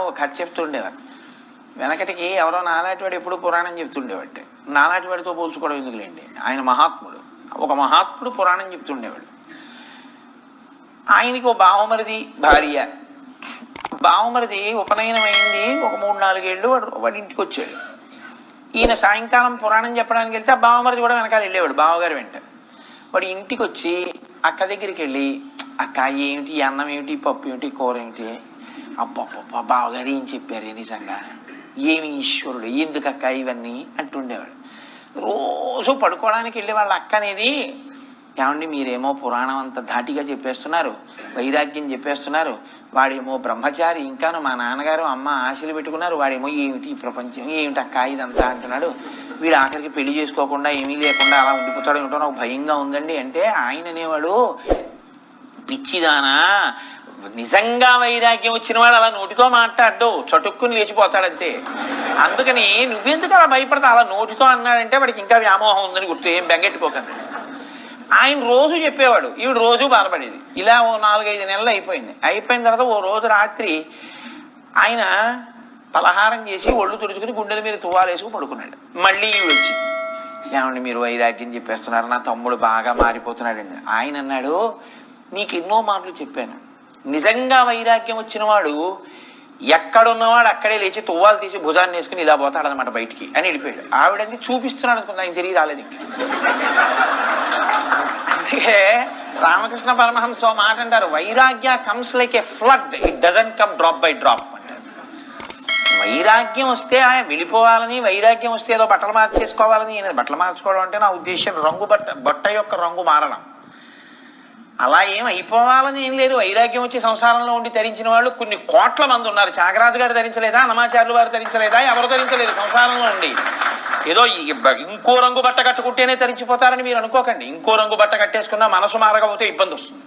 ఓ కథ చెప్తుండేవారు. వెనకటికి ఎవరో నాలాంటివాడు ఎప్పుడు పురాణం చెప్తుండేవాడు. నాలాంటివాడితో పోల్చుకోవడం ఎందుకులేండి, ఆయన మహాత్ముడు. ఒక మహాత్ముడు పురాణం చెప్తుండేవాడు. ఆయనకి ఓ బావమరిది భార్య. బావమరిది ఉపనయనం అయింది ఒక 3-4 ఏళ్ళు. వాడి ఇంటికి వచ్చాడు. ఈయన సాయంకాలం పురాణం చెప్పడానికి వెళ్తే ఆ బావమరిది కూడా వెనకాల వెళ్ళేవాడు బావగారు వెంట. వాడు ఇంటికి వచ్చి అక్క దగ్గరికి వెళ్ళి, అక్క ఏమిటి అన్నం ఏమిటి, పప్పు ఏమిటి, కూర ఏమిటి, అబ్బబ్బబ్బా బావగారు ఏం చెప్పారు నిజంగా, ఏమి ఈశ్వరుడు, ఎందుకు అక్క ఇవన్నీ అంటుండేవాడు. రోజు పడుకోవడానికి వెళ్ళే వాళ్ళ అక్క అనేది, ఏమండి మీరేమో పురాణం అంత ధాటిగా చెప్పేస్తున్నారు, వైరాగ్యం చెప్పేస్తున్నారు, వాడేమో బ్రహ్మచారి, ఇంకాను మా నాన్నగారు అమ్మ ఆశలు పెట్టుకున్నారు, వాడేమో ఏమిటి ఈ ప్రపంచం, ఏమిటి అక్క ఇదంతా అంటున్నాడు, వీడు ఆఖరికి పెళ్లి చేసుకోకుండా ఏమీ లేకుండా అలా ఉండిపోతాడు ఏమిటో నాకు భయంగా ఉందండి అంటే, ఆయన అనేవాడు, పిచ్చిదానా, నిజంగా వైరాగ్యం వచ్చిన వాడు అలా నోటితో మాట్లాడ్డు, చటుక్కుని లేచిపోతాడంతే. అందుకని నువ్వెందుకు అలా భయపడతా, అలా నోటితో అన్నాడంటే వాడికి ఇంకా వ్యామోహం ఉందని గుర్తు, ఏం బెంగెట్టుకోకండి. ఆయన రోజు చెప్పేవాడు, ఈవిడ రోజు బాధపడేది. ఇలా ఓ 4-5 నెలలు అయిపోయింది. అయిపోయిన తర్వాత ఓ రోజు రాత్రి ఆయన పలహారం చేసి ఒళ్ళు తుడుచుకుని గుండెల మీద తువ్వాలేసుకు పడుకున్నాడు. మళ్ళీ ఈవిడ వచ్చి, ఏమండి మీరు వైరాగ్యం చెప్పేస్తున్నారు, నా తమ్ముడు బాగా మారిపోతున్నాడండి. ఆయన అన్నాడు, నీకు ఎన్నో మాటలు చెప్పాను, నిజంగా వైరాగ్యం వచ్చిన వాడు ఎక్కడున్నవాడు అక్కడే లేచి తువ్వాలు తీసి భుజాన్ని వేసుకుని ఇలా పోతాడనమాట బయటికి అని వెళ్ళిపోయాడు. ఆవిడంది చూపిస్తున్నాడు అనుకుంది, ఆయన తిరిగి రాలేదు. అందుకే రామకృష్ణ పరమహంస మాట అంటారు, వైరాగ్య comes like A flood, it doesn't come drop by drop అంటారు. వైరాగ్యం వస్తే వెళ్ళిపోవాలని, వైరాగ్యం వస్తే ఏదో బట్టలు మార్చేసుకోవాలని. బట్టలు మార్చుకోవడం అంటే నా ఉద్దేశం రంగు బట్ట యొక్క రంగు మారడం, అలా ఏం అయిపోవాలని ఏం లేదు. వైరాగ్యం వచ్చి సంసారంలో ఉండి ధరించిన వాళ్ళు కొన్ని కోట్ల మంది ఉన్నారు. త్యాగరాజు గారు ధరించలేదా, అన్నమాచార్యులు వారు ధరించలేదా, ఎవరు ధరించలేదు. సంసారంలో ఉండి ఏదో ఇంకో రంగు బట్ట కట్టుకుంటేనే ధరించిపోతారని మీరు అనుకోకండి. ఇంకో రంగు బట్ట కట్టేసుకున్నా మనసు మారకపోతే ఇబ్బంది వస్తుంది.